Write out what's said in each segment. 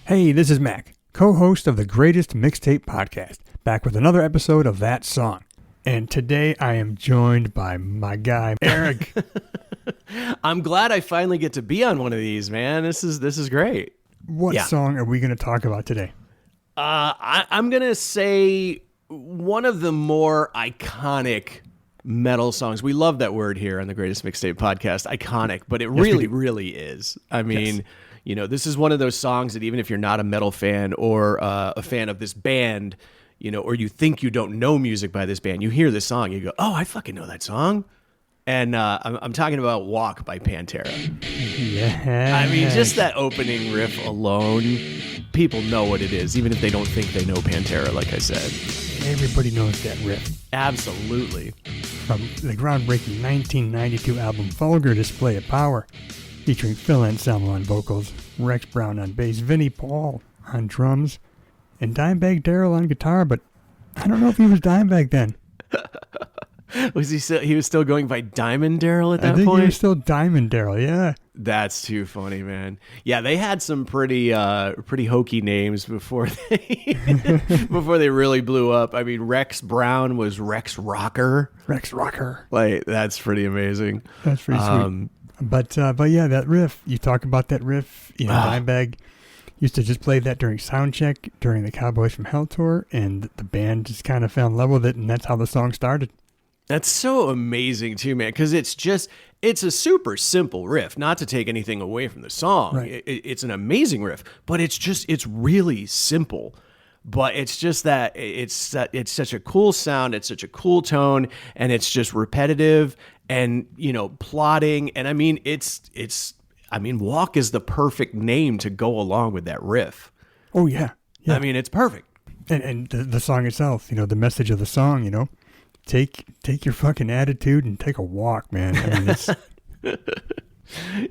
Hey, this is Mac, co-host of the Greatest Mixtape Podcast, back with another episode of That Song. And today I am joined by my guy, Eric. I'm glad I finally get to be on one of these, man. This is great. What song are we going to talk about today? I'm going to say one of the more iconic metal songs. We love that word here on the Greatest Mixtape Podcast, iconic, but it really is. I mean, you know, this is one of those songs that even if you're not a metal fan or a fan of this band, you know, or you think you don't know music by this band, you hear this song, you go, oh, I fucking know that song. And I'm talking about Walk by Pantera. Yeah. I mean, just that opening riff alone, people know what it is, even if they don't think they know Pantera, like I said. Everybody knows that riff. Absolutely. From the groundbreaking 1992 album Vulgar Display of Power, featuring Phil Anselmo on vocals, Rex Brown on bass, Vinnie Paul on drums, and Dimebag Darrell on guitar, but I don't know if he was Dimebag then. Was he was still going by Diamond Darrell at that point? I think he was still Diamond Darrell, yeah. That's too funny, man. Yeah, they had some pretty hokey names before they really blew up. I mean, Rex Brown was Rex Rocker. Rex Rocker. Like, that's pretty amazing. That's pretty sweet. But yeah, that riff, you talk about that riff, you know, Dimebag used to just play that during soundcheck during the Cowboys from Hell tour, and the band just kind of fell in love with it, and that's how the song started. That's so amazing too, man, because it's a super simple riff, not to take anything away from the song. Right. It's an amazing riff, but it's really simple. But it's just that it's such a cool sound, it's such a cool tone, and it's just repetitive and, you know, plodding. And I mean, Walk is the perfect name to go along with that riff. Oh yeah. I mean, it's perfect. And the song itself, you know, the message of the song, you know, take your fucking attitude and take a walk, man. I mean, it's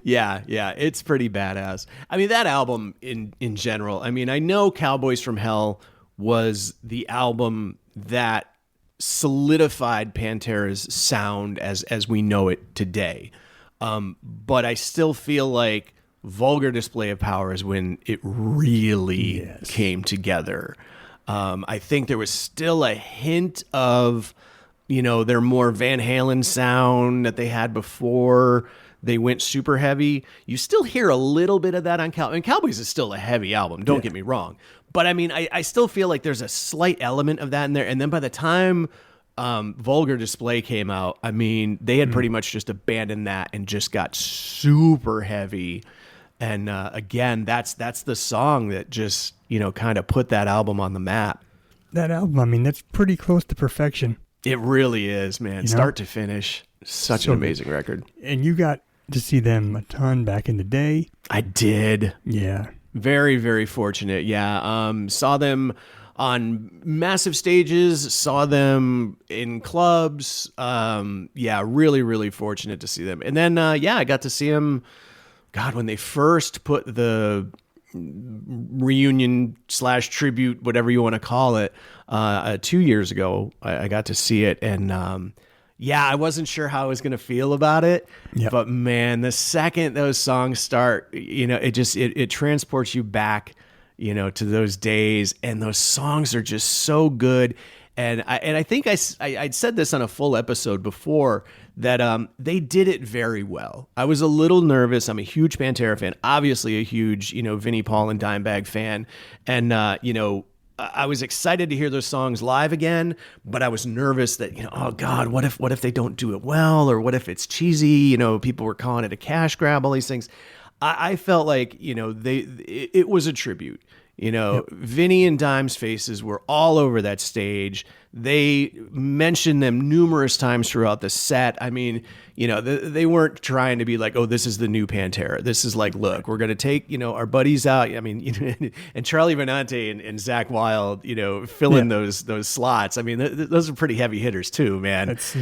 Yeah, it's pretty badass. I mean, that album in general, I mean, I know Cowboys from Hell was the album that solidified Pantera's sound as we know it today. But I still feel like Vulgar Display of Power is when it really came together. I think there was still a hint of, you know, their more Van Halen sound that they had before they went super heavy. You still hear a little bit of that on Cowboys. I mean, Cowboys is still a heavy album, don't get me wrong. But I mean, I still feel like there's a slight element of that in there. And then by the time Vulgar Display came out, I mean, they had pretty much just abandoned that and just got super heavy. And again, that's the song that just, you know, kind of put that album on the map. That album, I mean, that's pretty close to perfection. It really is, man. You know? Start to finish. Such an amazing record. And you got to see them a ton back in the day. I did. Yeah. Very, very fortunate. Yeah. Saw them on massive stages, saw them in clubs. Yeah, really, really fortunate to see them. And then, I got to see them, God, when they first put the reunion / tribute, whatever you want to call it, 2 years ago, I got to see it. And I wasn't sure how I was going to feel about it. Yep. But man, the second those songs start, you know, it transports you back, you know, to those days. And those songs are just so good. And I think I'd said this on a full episode before that they did it very well. I was a little nervous. I'm a huge Pantera fan, obviously a huge, you know, Vinnie Paul and Dimebag fan. And, you know, I was excited to hear those songs live again, but I was nervous that, you know, oh God, what if they don't do it well? Or what if it's cheesy? You know, people were calling it a cash grab, all these things. I felt like, you know, it was a tribute. You know, Vinny and Dime's faces were all over that stage. They mentioned them numerous times throughout the set. I mean, you know, they weren't trying to be like, oh, this is the new Pantera. This is like, look, we're going to take, you know, our buddies out. I mean, you know, and Charlie Benante and Zach Wilde, you know, fill in those slots. I mean, those are pretty heavy hitters too, man. That's,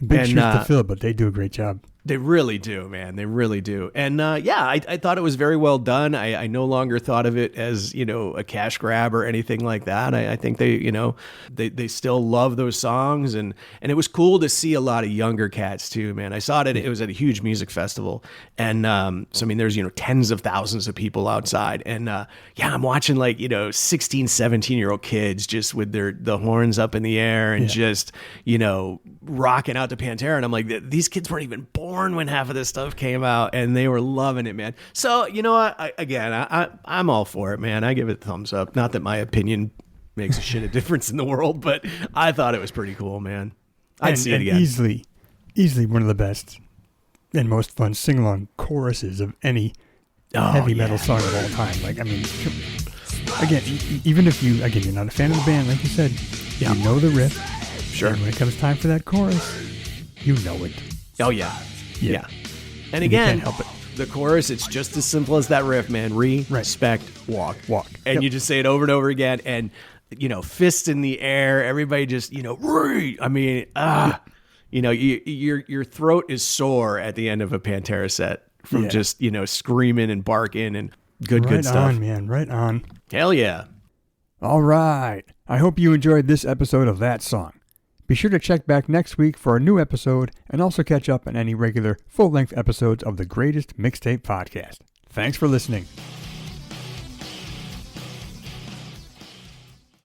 big shoes to fill, but they do a great job. They really do, man. They really do. And I thought it was very well done. I no longer thought of it as, you know, a cash grab or anything like that. I think they, you know, they still love those songs. And it was cool to see a lot of younger cats too, man. I saw it. It was at a huge music festival, and so I mean, there's tens of thousands of people outside, and I'm watching 16, 17-year-old kids just with the horns up in the air and just rocking out to Pantera, and I'm like, these kids weren't even born when half of this stuff came out, and they were loving it, man. So I'm all for it, man. I give it a thumbs up. Not that my opinion makes a shit of difference in the world, but I thought it was pretty cool, man. I'd see it again. Easily one of the best and most fun sing-along choruses of any heavy metal song of all time. Like, I mean, again, even if you're not a fan of the band, like you said, you know the riff. Sure. And when it comes time for that chorus, you know it. Oh, yeah. And again, you can't help it. The chorus, it's just as simple as that riff, man. Respect, walk. And you just say it over and over again, and fists in the air, everybody just, I mean, your throat is sore at the end of a Pantera set from just, screaming and barking and good stuff. Right on, man. Right on. Hell yeah. All right. I hope you enjoyed this episode of That Song. Be sure to check back next week for a new episode and also catch up on any regular full-length episodes of the Greatest Mixtape Podcast. Thanks for listening.